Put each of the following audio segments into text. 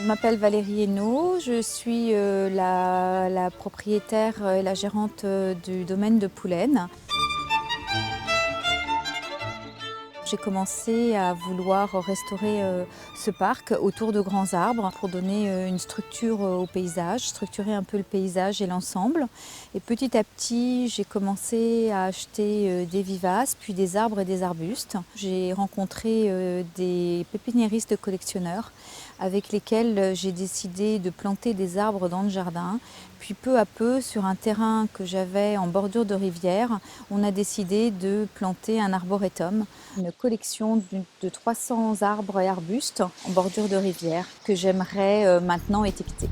m'appelle Valérie Hainaut, je suis la propriétaire et la gérante du domaine de Poulaine. J'ai commencé à vouloir restaurer ce parc autour de grands arbres pour donner une structure au paysage, structurer un peu le paysage et l'ensemble. Et petit à petit, j'ai commencé à acheter des vivaces, puis des arbres et des arbustes. J'ai rencontré des pépiniéristes collectionneurs avec lesquels j'ai décidé de planter des arbres dans le jardin. Puis peu à peu, sur un terrain que j'avais en bordure de rivière, on a décidé de planter un arboretum, une collection de 300 arbres et arbustes en bordure de rivière que j'aimerais maintenant étiqueter.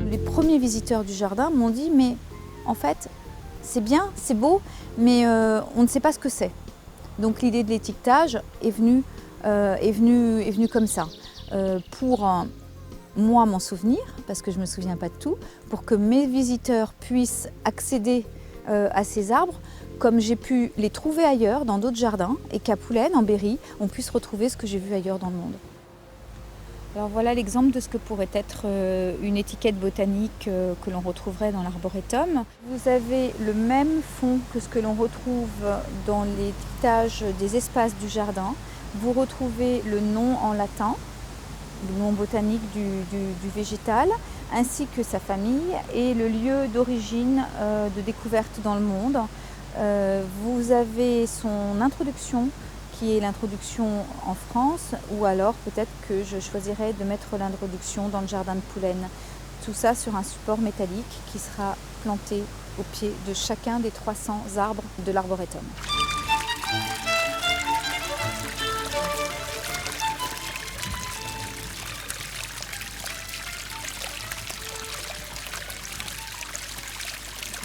Les premiers visiteurs du jardin m'ont dit « mais en fait, c'est bien, c'est beau, mais on ne sait pas ce que c'est ». Donc l'idée de l'étiquetage est venue comme ça, pour moi m'en souvenir, parce que je ne me souviens pas de tout, pour que mes visiteurs puissent accéder à ces arbres, comme j'ai pu les trouver ailleurs dans d'autres jardins, et qu'à Poulaine, en Berry, on puisse retrouver ce que j'ai vu ailleurs dans le monde. Alors voilà l'exemple de ce que pourrait être une étiquette botanique que l'on retrouverait dans l'arboretum. Vous avez le même fond que ce que l'on retrouve dans l'étiquetage des espaces du jardin. Vous retrouvez le nom en latin, le nom botanique du végétal, ainsi que sa famille et le lieu d'origine de découverte dans le monde. Vous avez son introduction, qui est l'introduction en France, ou alors peut-être que je choisirais de mettre l'introduction dans le jardin de Poulaine. Tout ça sur un support métallique qui sera planté au pied de chacun des 300 arbres de l'arboretum.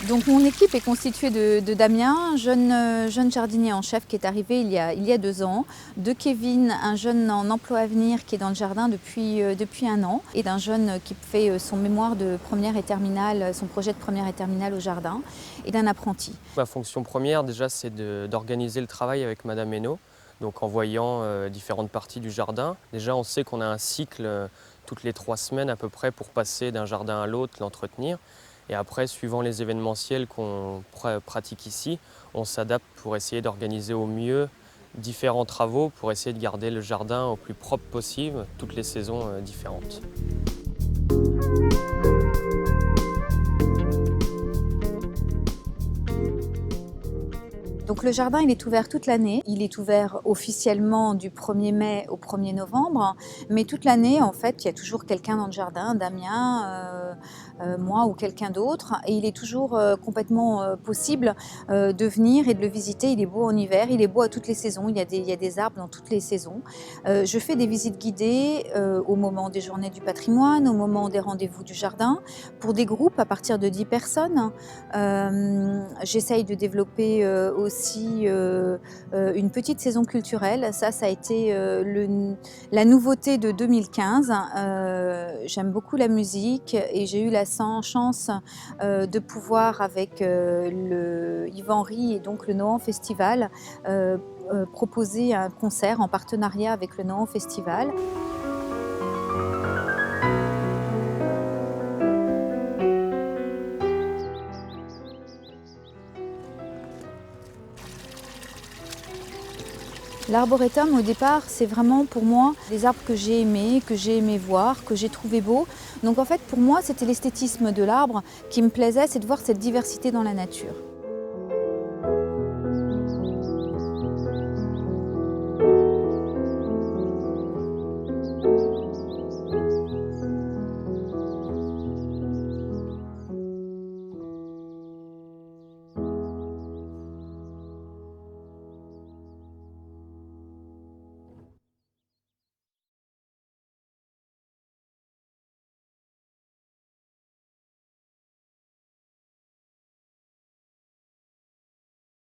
Donc mon équipe est constituée de Damien, jeune jardinier en chef qui est arrivé il y a 2 ans, de Kevin, un jeune en emploi à venir qui est dans le jardin depuis 1 an, et d'un jeune qui fait son mémoire de première et terminale, son projet de première et terminale au jardin, et d'un apprenti. Ma fonction première déjà c'est d'organiser le travail avec Madame Hainaut, donc en voyant différentes parties du jardin. Déjà on sait qu'on a un cycle toutes les 3 semaines à peu près pour passer d'un jardin à l'autre, l'entretenir. Et après, suivant les événementiels qu'on pratique ici, on s'adapte pour essayer d'organiser au mieux différents travaux pour essayer de garder le jardin au plus propre possible, toutes les saisons différentes. Donc le jardin il est ouvert toute l'année, il est ouvert officiellement du 1er mai au 1er novembre, mais toute l'année en fait il y a toujours quelqu'un dans le jardin, Damien, moi ou quelqu'un d'autre, et il est toujours complètement possible de venir et de le visiter. Il est beau en hiver, il est beau à toutes les saisons, il y a des arbres dans toutes les saisons. Je fais des visites guidées au moment des journées du patrimoine, au moment des rendez-vous du jardin, pour des groupes à partir de 10 personnes. J'essaye de développer aussi une petite saison culturelle. Ça a été la nouveauté de 2015. J'aime beaucoup la musique et j'ai eu la chance de pouvoir avec le Yves Henry et donc le Nohant Festival proposer un concert en partenariat avec le Nohant Festival. L'arboretum, au départ, c'est vraiment pour moi des arbres que j'ai aimé voir, que j'ai trouvé beaux. Donc en fait, pour moi, c'était l'esthétisme de l'arbre qui me plaisait, c'est de voir cette diversité dans la nature.